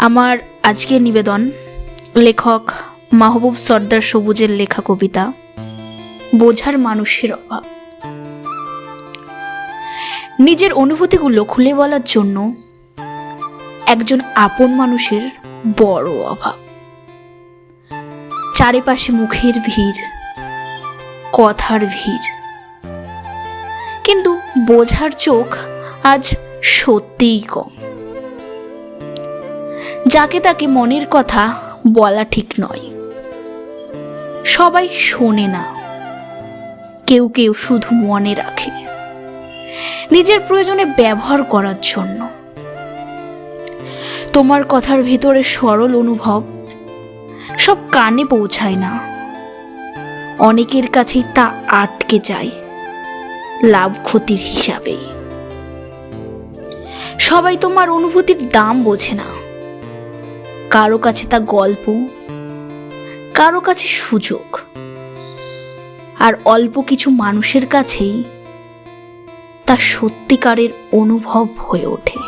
আমার আজকের নিবেদন লেখক মাহবুব সর্দার সবুজের লেখা কবিতা বোঝার মানুষের অভাব। নিজের অনুভূতিগুলো খুলে বলার জন্য একজন আপন মানুষের বড় অভাব। চারিপাশে মুখের ভিড়, কথার ভিড়, কিন্তু বোঝার চোখ আজ সত্যিই কম। যাকে তাকে মনের কথা বলা ঠিক নয়। সবাই শোনে না, কেউ কেউ শুধু মনে রাখে নিজের প্রয়োজনে ব্যবহার করার জন্য। তোমার কথার ভেতরে সরল অনুভব সব কানে পৌঁছায় না, অনেকের কাছেই তা আটকে যায় লাভ ক্ষতির হিসাবেই। সবাই তোমার অনুভূতির দাম বোঝে না, কারো কাছে তা গল্প, কারো কাছে সুযোগ, আর অল্প কিছু মানুষের কাছেই তা সত্যিকারের অনুভব হয়ে ওঠে।